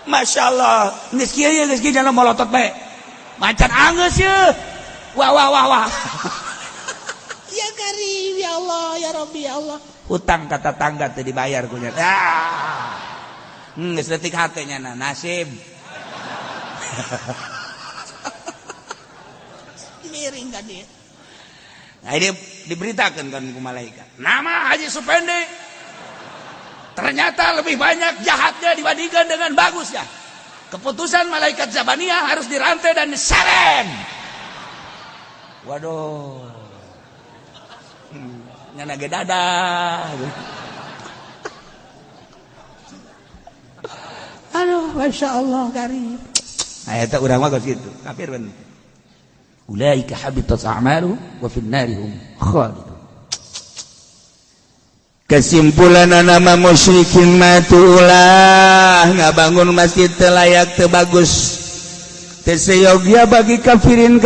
S1: Masya Allah. Geus kieu jalan molotot bae. Macan anggeus ye. Wah. Ya Karim ya Allah ya Rabbi ya Allah. Utang kata tangga teu dibayar ku nya. Geus leutik hate nya nasib. Miring kan dia. Nah, ini diberitakan kan ke malaikat. Nama Haji Supende ternyata lebih banyak jahatnya dibandingkan dengan bagusnya. Keputusan malaikat Zabaniyah harus dirantai dan diseret. Waduh. Nyana ge dadah. Aduh, Masya Allah Karim. Ayat urang mah geus kitu. Kafir bener. Ulaika habitat a'maluhum wa fin nari hum khalidun. Kesimpulan nama musyrikin matulah ngabangun masjid teu layak teu bagus. Teu sayogia bagi kafirin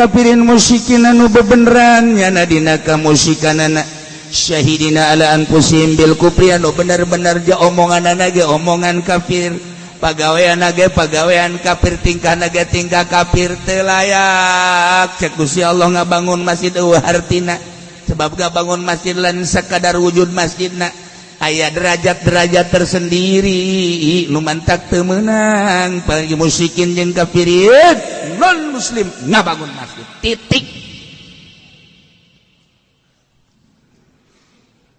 S1: musyrikin anu bebeneran nyana dina kamusyikanana syahidina ala anfusihim bil kufri anu bener-bener ja omonganna ge omongan kafir. Pagawean kafir tingkah naga tingkah kafir telayak cek Gusti Allah ngabangun masjid hartina sebab ngabangun masjid lan sekadar wujud masjidna aya derajat-derajat tersendiri nu mantak teu meunang bagi musyrikin jeung kafirin non muslim ngabangun masjid titik.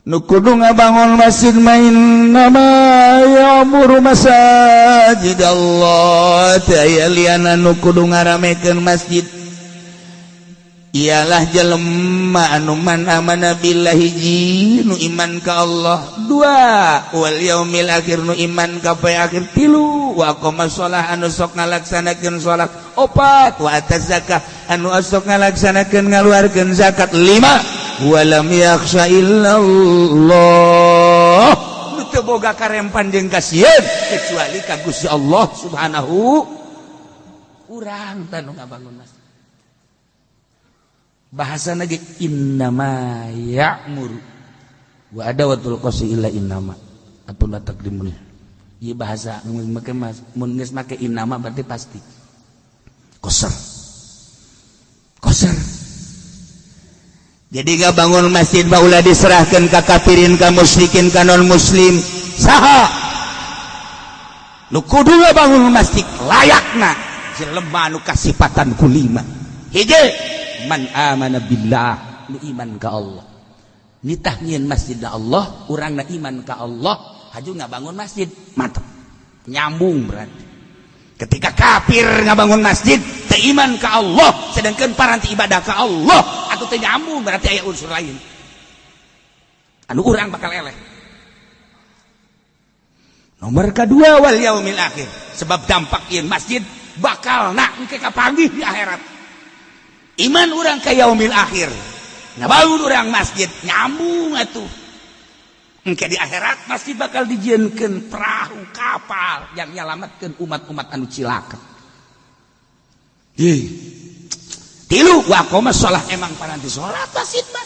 S1: Nu kudu ngabangun masjid main nama ya'muru masajid Allah taya liana nu kudu ngaramekeun masjid ialah jelema anu man amana billahi ji nu iman ka Allah 2 wal yaumil akhir nu iman ka poe akhir 3 wa aqama shalah anu sok ngalaksanakeun salat 4 wa ataz zakah anu sok ngalaksanakeun ngaluarkeun zakat 5 walam yakhsha illallah teu boga karempan jeung kasieun kecuali ka Gusti Allah subhanahu urang tanu ngabangun masjid bahasana ge innama ya'muru wa adawatul qasri illa innama atuna taqdimun ieu bahasa mun geus make innama berarti pasti qasr jadi gak bangun masjid baulah diserahkan ke kafirin, ke musyrikin, ke non muslim saha nu kudu bangun masjid layakna jelema nu kasifatan kulima hiji man amana billah nu iman ka Allah nitah nyieun masjidna Allah urangna iman ka Allah haju ngabangun masjid mantap nyambung berarti ketika kafir ngabangun masjid teu iman ka Allah sedangkan paranti ibadah ka Allah atau teu nyambung berarti aya unsur lain anu urang bakal eleh. Nomor kedua wal yaumil akhir sebab dampak ieu masjid bakal engke kapanggih di akhirat. Iman urang ka yaumil akhir ngabangun urang masjid nyambung atuh engke di akhirat masjid bakal dijieunkeun perahu kapal yang nyalametkeun umat-umat anu cilaka. Tilu waqoma shalah emang paranti salat masjid mah.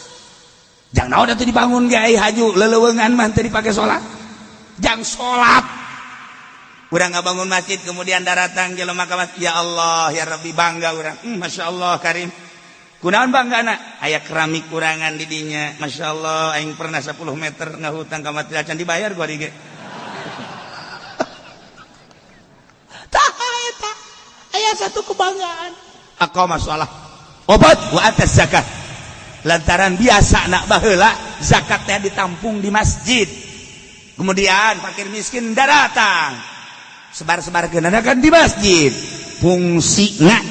S1: Jang naon atuh dibangun ge ai haju leuleungan mah teu dipake salat. Jang salat. Urang ngabangun masjid kemudian daratang jelema ka masjid ya Allah ya Rabbi bangga urang. Masyaallah Karim. Kunaon banggana? Aya keramik kurangan di dinya. Masyaallah aing pernah 10 meter ngahutang ka masjid acan dibayar gua dige. Tah eta. Aya satu kebanggaan. Aqama shalah. Obat wa atas zakat. Lantaran biasa nak baheula zakat teh ditampung di masjid. Kemudian fakir miskin datang. Sebar-sebarkeun kan di masjid. Fungsina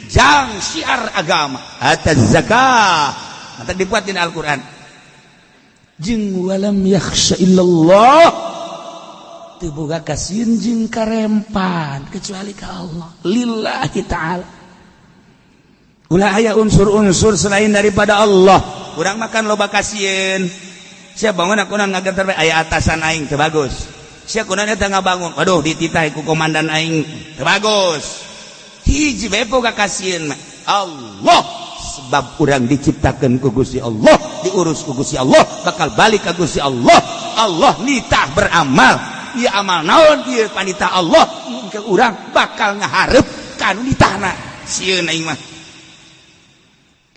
S1: jang syiar agama atas zakat. Mata dibuat di Al-Qur'an. Jeung walam yakhsha illallah teu boga kasieun jeung karempan kecuali ka Allah lillahi ta'ala. Ulah aya unsur-unsur selain daripada Allah. Urang makan loba kasieun. Sia bangun aku ngagentar aya atasan aing teu bagus. Sia kunaon eta ngabangun. Waduh dititah ku komandan aing teu bagus. Hiji bae boga kasieun mah Allah. Sebab urang diciptakeun ku Gusti Allah, diurus ku Gusti Allah, bakal balik ka Gusti Allah. Allah nitah beramal. Ieu amal naon ieu panita Allah ke urang bakal ngaharep kanu nitahna. Sieun aing mah.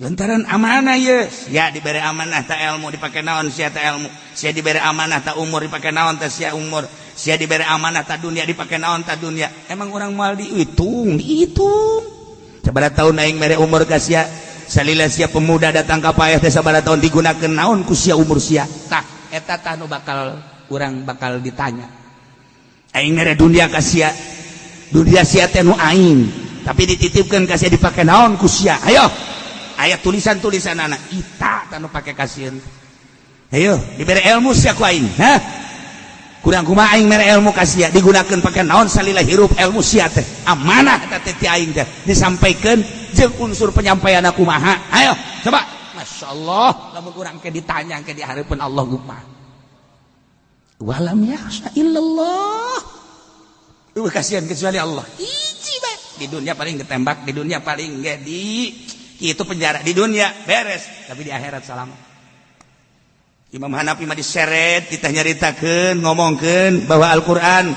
S1: Lantaran amanah ye, sia diberi amanah ta ilmu dipake naon sia ta ilmu, sia diberi amanah ta umur dipake naon ta sia umur, sia diberi amanah ta dunia dipake naon ta dunia. Emang urang moal dihitung. Sabaraha taun aing mere umur ka sia, salila sia pemuda datang ka payah teh sabaraha taun digunakeun naon ku sia umur sia. Tah eta tah nu bakal urang bakal ditanya. Aing mere dunia ka sia, dunia sia teh nu aing, tapi dititipkeun ka sia dipake naon ku sia. Ayo ayat tulisan-tulisan anak ita tanu pake kasieun. Ayo diberi ilmu sia ku aing, ha? Kurang kumaha aing mere ilmu ka sia digunakeun pake naon salila hirup ilmu sia teh. Amanah eta teh ti aing teh disampaikeun jeung unsur penyampaian kumaha. Ayo coba. Masyaallah lamun urang ke ditanya ke di hareupeun Allah kumaha. Walam yakhsha illallah. Kasihan kecuali Allah. Hiji bae. Di dunia paling ditembak, di dunia paling ge di itu penjara di dunia beres, tapi di akhirat salam. Imam Hanafi mah diseret kita nyaritakeun ngomongkeun bahwa Al-Qur'an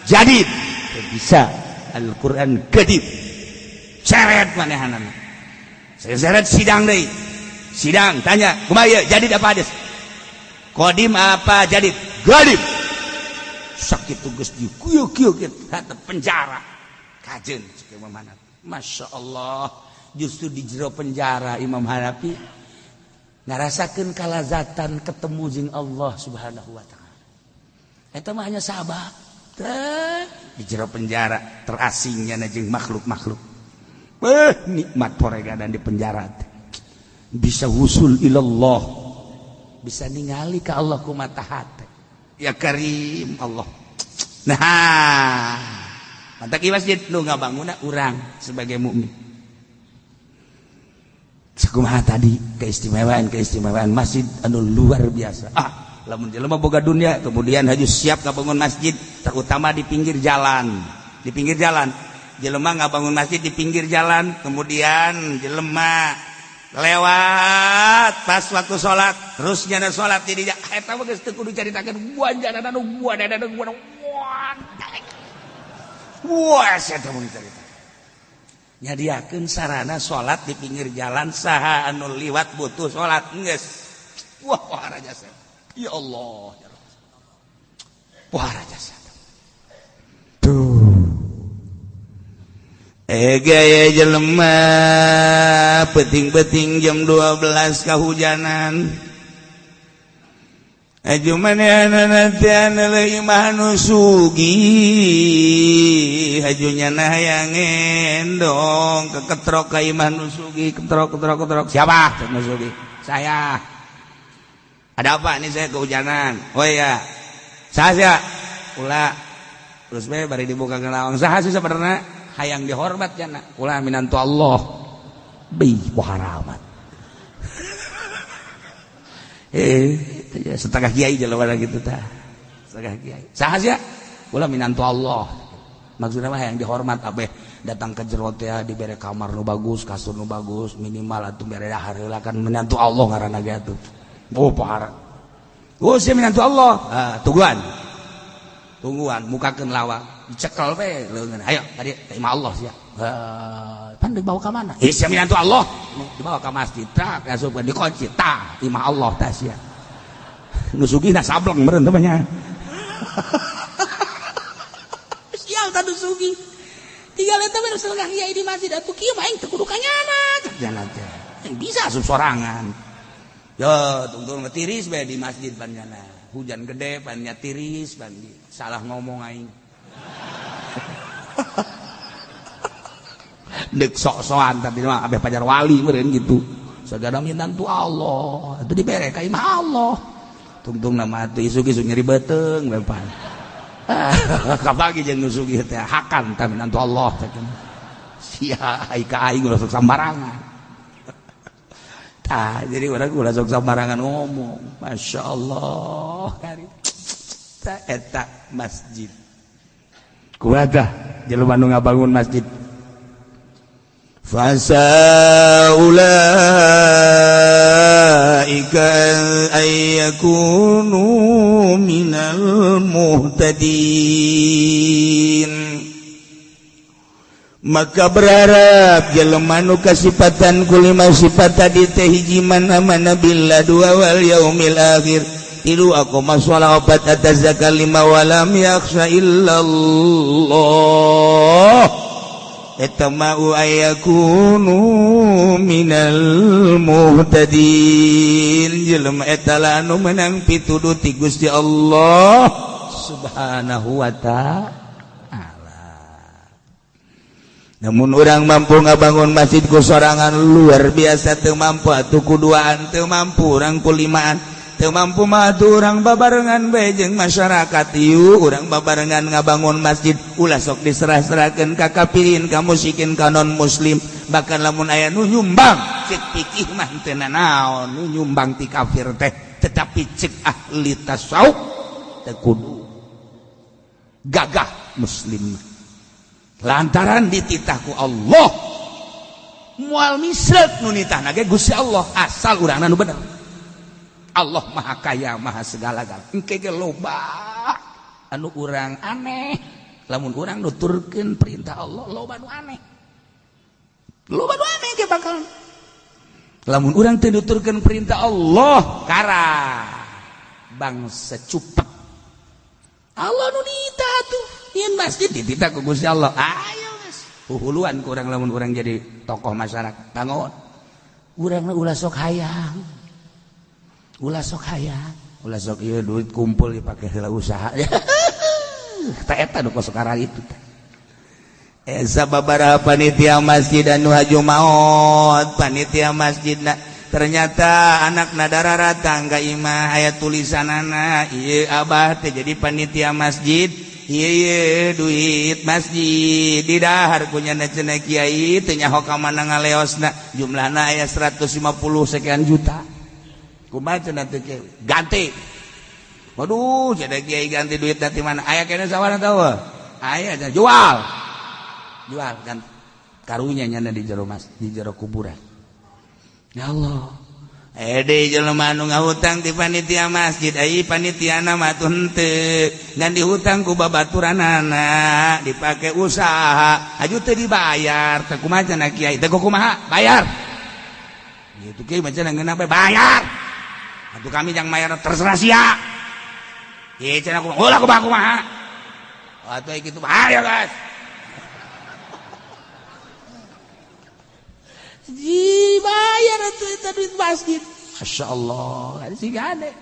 S1: jadid bisa Al-Qur'an gadib seret manehanana. Saya seret sidang deui, sidang tanya kumaha ieu jadid apa hadis, qadim apa jadid, gadib sakit tugas di kieu hatep penjara kajeun cek Imam Hanafi. Masya Allah, justru di jero penjara Imam Hanafi ngarasakeun kalazatan ketemu jeung Allah Subhanahu wa taala. Eta mah hanya sabab di jero penjara terasingnya jeung makhluk-makhluk. Nikmat poregadan di penjara teh. Bisa wusul ilallah. Bisa ningali ka Allah ku mata hate. Ya Karim Allah. Nah, mantap ieu masjid nu ngabangunna urang sebagai mukmin. Sakumaha tadi keistimewaan masjid anu luar biasa. Lamun jelema boga dunia kemudian haju siap ngabangun masjid, terutama di pinggir jalan. Di pinggir jalan, jelema ngabangun masjid di pinggir jalan, kemudian jelema lewat pas waktu sholat, terus nyana sholat di dia. Eta mah geus teu kudu caritakeun buanjana anu buanana anu buanana. Wah, saya teh mun carita. Nyadiakeun sarana salat di pinggir jalan saha anu liwat butuh salat geus. Wah, raja saya. Ya Allah. Wah, raja saya. Tuh. Gaya jelema peting-peting jam 12 kahujanan. Aju manehna teh anu leuwih mah nu sugih, hajunya nah hayang endong keketrok ka imah nu sugih, ketrok. Siapa nu sugih? Saya. Ada apa ini saya kehujanan? Oh iya. Saha? Ulah. Terus bae bari dibuka ke lawang. Saha sih sabenerna? Hayang dihormat cenah. Ulah minantu Allah. Bih poharamat. Setengah kiai jelema gitu tah. Setengah kiai. Saha sia? Ulah minantu Allah. Maksudna mah yang dihormat abeh datang ke jero teh dibere kamar nu bagus, kasur nu bagus, minimal atuh bere dahar heula kan minantu Allah ngaranna ge atuh. Oh pohara. Oh sia minantu Allah. Tungguan mukakeun lawak. Dicekel we leungeun. Hayo tadi imah Allah sia. Pan dibawa ka mana? Sia minantu Allah. Dibawa ka masjid tah, kasupkeun dikunci tah, imah Allah tah sia. Nu sugihna sableng meureun teh nya. Sial tah nu sugih. Tinggal eta mah setengah kiai di masjid atuh kieu mah aing teu kudu kanyana. Jangan teh. Bisa asup sorangan. Ya, tunggu ngetiris bae di masjid panjana. Hujan gede pannya tiris pan salah ngomong aing. Dek sok-sokan tadi mah abeh pajar wali meureun gitu. Sagada minantu Allah, itu dibere ka imah Allah. Tungtung nama atuh isuk-isuk nyeri beuteung bae pan. Kapagi jeung nu sugih teh hakan tapi nantu Allah teh. Sia ai ka aing ulah sok sambarangan. Tah jadi urang ulah sok sambarangan ngomong. Masyaallah kari. Ta eta masjid. Kuatah jelema nu ngabangun masjid. Fasaulaika ayyakunu minal muhtadin. Maka berharap jelema nu kasipatan kulima sifat tadi teh hiji mana billah dua wal yaumil akhir. Tilu aku masalah obat atas zakalima walam yakhsha illallah. Etama'u ayakunu minal muhtadin. Jelema eta anu menang pituduh ti Gusti Allah Subhanahu wa ta'ala. Namun orang mampu ngabangun masjid ku sorangan luar biasa teu mampu atuh kuduaan teu mampu urang kulimaan teu mampu mah urang babarengan bae jeung masyarakat ieu urang babarengan ngabangun masjid ulah sok diserah-serahkeun ka kafirin ka musyrikin ka non muslim bahkan lamun aya nu nyumbang cek fikih mah teu naon nu nyumbang ti kafir teh tetapi cek ahli tasawuf teu kudu gagah muslim lantaran dititah ku Allah moal misrek nu nitahna ge Gusti Allah asal urangna nu bener. Allah maha kaya maha segala-gala engke ge loba anu urang aneh lamun urang nuturkeun perintah Allah loba nu aneh ge bakal lamun urang teu nuturkeun perintah Allah kara bangsa cupet Allah nu nitah atuh nyin masjid dititah ku Gusti Allah ayo geus huhuluan ku urang lamun urang jadi tokoh masyarakat bangun urang ulah sok hayang ulah sok hayang ulah sok ieu duit kumpul dipake heula usaha tah eta nu kosokara itu teh sababaraha panitia masjid anu haju maot panitia masjidna ternyata anakna dararatang ka imah aya tulisanana ieu abah teh jadi panitia masjid ieu duit masjid di dahar kunyana cenah kiai teu nyaho ka mana ngaleosna jumlahna aya 150 sekian juta kumaha cenah teu ganti waduh cenah kiai ganti duit dari mana aya kene sawana tahu aya jual kan karunya nyana di jero di jero kuburan ya Allah deui jelema anu ngahutang ti panitia masjid ai panitiana mah teu henteu ngan dihutang ku babaturanana dipake usaha aju teu dibayar teh kumaha cenah kiai teh kumaha bayar gitu kiai mah cenah ngeunah bayar atuh kami yang mayar terserah sia ieu cenah kumaha ulah kumaha atuh kitu ayo guys dibayar atuh eta duit masjid masyaallah siga ade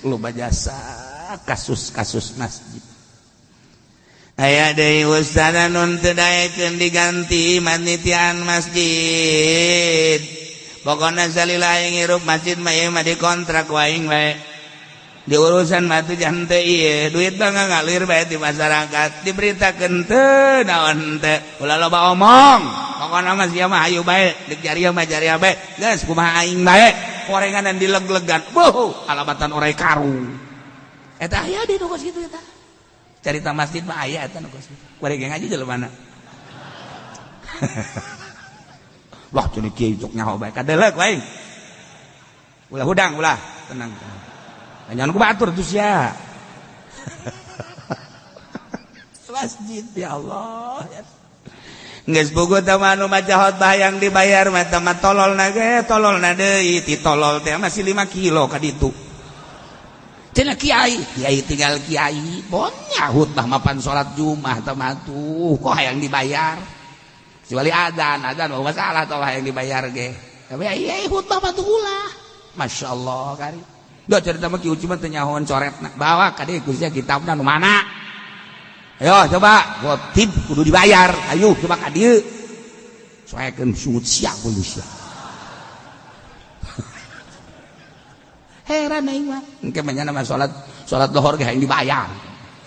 S1: loba jasa kasus-kasus masjid aya deui ustaz nun teu daekeun diganti manitian masjid pokona salila aing hirup masjid mah ieu mah dikontrak ku aing bae di urusan mah teu jante ieu duit mah ngalir bae di masyarakat diberitakeun teu naon teu ulah loba omong pokona mah sia mah hayu bae deuk jariah mah jariah bae geus kumaha aing bae korenganan dileg-legan boh alabatan orai karung eta aya di nu kos kitu eta carita masjid mah aya eta nu kos kitu kurang ngaji jelemana wah cenah kieu cok nyaho bae kadeleuk wae ulah hudang ulah tenang jangan ku batur tuh sia masjid ya Allah geus bogo teh anu maca khotbah yang dibayar mah teh mah tololna ge tololna deui ti tolol teh masih 5 kilo ka ditu cenah kiai tinggal kiai bonya khutbah mapan salat Jumat teh mah tuh kok hayang dibayar kecuali adzan mah masalah tah hayang dibayar ge tapi ai khutbah mah tuh ulah masyaallah kari da cerita mah kieu cuma teu nyahoan coretna bawa ka dieu kusnya kitabna nu mana ayo coba khotib kudu dibayar ayo coba ka dieu soekeun sungut sia kudu sia heran aing mah engke mah nama salat lohor ge hayang dibayar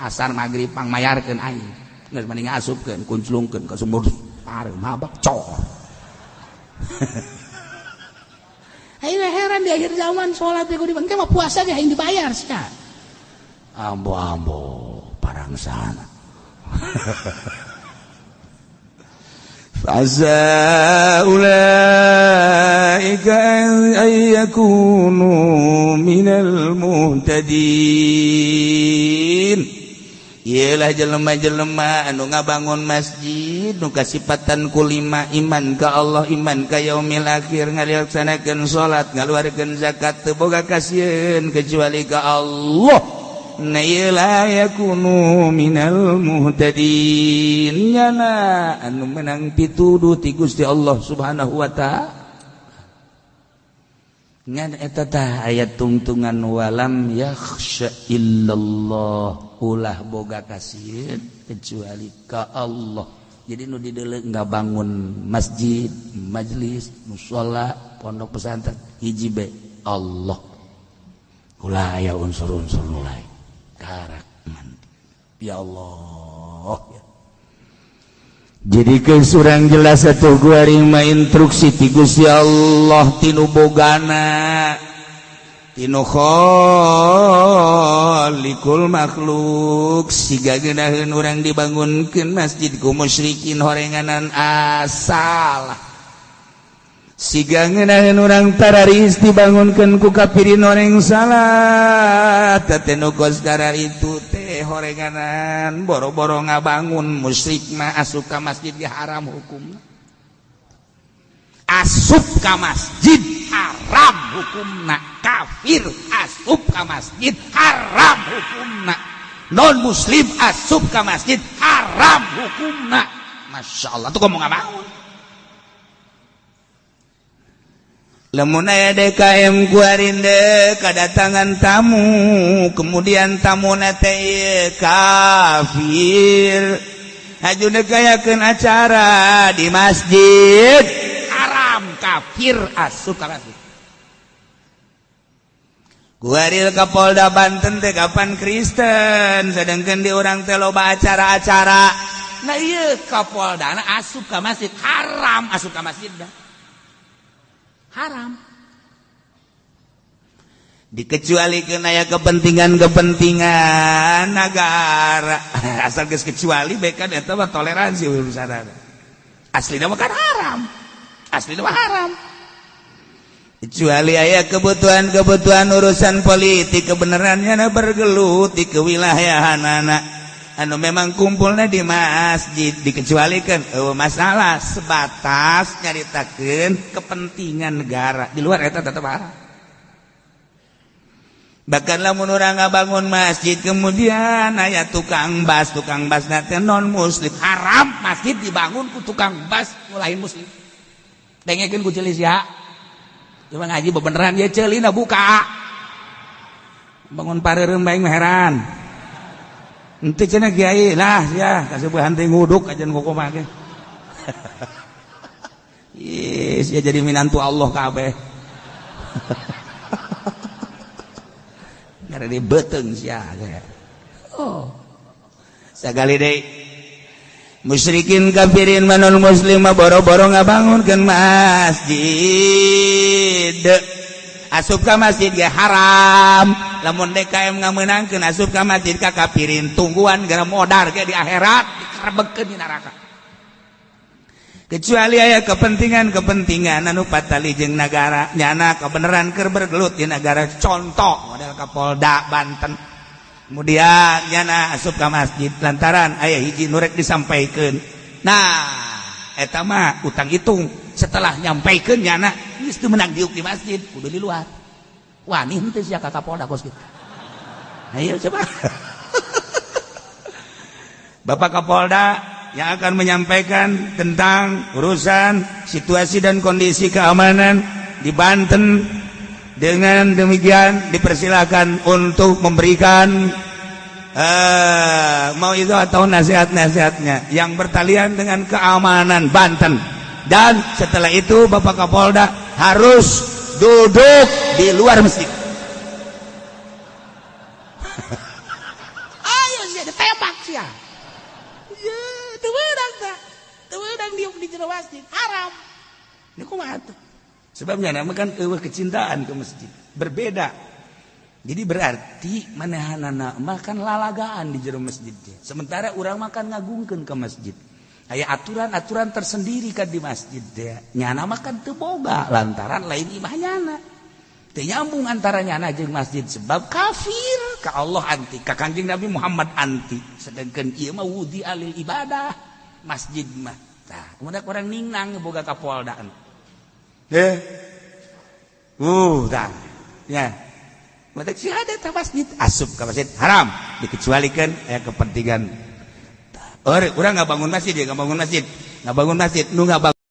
S1: asar magrib pangmayarkeun aing geus mending ngasupkeun kunclungkeun ka sumur pareu mabak cor aing heran di akhir zaman salat ge kudu engke mah puasa ge hayang dibayar sia ambo parangsana Fasa ulaika ayyakunu minal muhtadin. Ialah jelema-jelema anu ngabangun masjid nu kasipatan ku 5 iman ka Allah iman ka yaumil akhir ngalaksanakeun salat ngaluarkeun zakat teu boga kasieun kecuali ka Allah. Na la yakunu minal muhtadin nyana anu menang pituduh ti Gusti Allah Subhanahu wa ta'ala ngan eta tah ayat tungtungan walam yakhsha illallah ulah boga kasieun kecuali ka Allah. Jadi nu dideuleu ngabangun masjid majelis mushola pondok pesantren hiji be Allah ulah aya unsur-unsur nu lain karak mandi ya Allah ya. Jadi ke surang jelas atuh guaring mah instruksi ti Gusti Allah tinu bogana tinu khaliqul makhluk siga geunaheun urang dibangunkeun masjid ku musyrikin horenganan asal siga ngeunaheun urang tararis dibangunkeun ku kafirin horeng salat teh nu gos darar itu teh horenganan boro-boro ngabangun musyrik mah asup ka masjid ge haram hukumna asup ka masjid haram hukumna kafir asup ka masjid haram hukumna non muslim asup ka masjid haram hukumna masyaallah tuh ngomong ngabangun. Lamun aya DKM kuarinde kadatangan tamu kemudian tamuna teh kafir hajuna gayakeun acara di masjid haram kafir asup ka masjid. Kuaril Kapolda Banten teh kapan Kristen sedangkan di urang teh loba acara-acara nah ieu Kapoldana asup ka masjid haram asup ka masjid dah haram dikecualikeun aya kepentingan negara asal geus kecuali beka eta mah toleransi urusanna aslina mah kan haram aslina mah haram kecuali aya kebutuhan urusan politik kebenarannya bergelut di kewilayahanana anu memang kumpulnya di masjid dikecualikan masalah sebatas nyaritakeun kepentingan negara di luar eta tetep haram. Bahkan lamun urang ngabangun masjid kemudian aya tukang bas teh non muslim haram masjid dibangun ku tukang bas lain muslim dengekeun ku ceuli sia cuma ngaji bebeneran ya ceulina buka bangun pareureum bae heran ente cenah kiai lah ya kaseueuhan teh nguduk ajan kokomah ge yes ya jadi minantu Allah kabeh gara di beuteung sia oh sagali deui musyrikin kafirin manul muslim boro-boro ngabangunkeun masjid asup ka masjid ge haram lamun DKM ngameunangkeun asup ka masjid ka kafirin tungguan gara modar ge di akhirat dikarebekeun di neraka kecuali aya kepentingan anu patali jeung nagara nyana kebenaran keur bergelut di negara contoh model Kapolda Banten kemudian nyana asup ka masjid lantaran aya hiji nu rek disampaikeun nah eta mah utang hitung setelah nyampaikeun nyana geus teu meunang diuk di masjid kudu di luar wani henteu sia ka Kapolda kos kitu ayo coba Bapak Kapolda yang akan menyampaikan tentang urusan situasi dan kondisi keamanan di Banten. Dengan demikian dipersilakan untuk memberikan mau itu atau nasihat-nasihatnya yang bertalian dengan keamanan Banten. Dan setelah itu Bapak Kapolda harus duduk di luar masjid. Ini kumaha tuh? Sebabnya nama kan eueuh kecintaan ke masjid. Berbeda. Jadi berarti manehanana makan lalagaan di jero masjid. Sementara urang makan ngagungkeun ke masjid. Aya aturan-aturan tersendiri kan di masjid teh. Nyana makan teu boga lantaran lain imahnyana. Teu nyambung antara nyana jeung masjid sebab kafir ka Allah anti, ka Kanjeng Nabi Muhammad anti. Sedangkeun ieu mah wudi alil ibadah masjid mah. Tah, udah orang ningnang boga kapoldaan. Tah. Ya. Matak syahadat ta masjid asup ka masjid haram dikecualikan aya kepentingan. Urang ngabangun masjid ya, ngabangun masjid. Ngabangun masjid nu ngabangun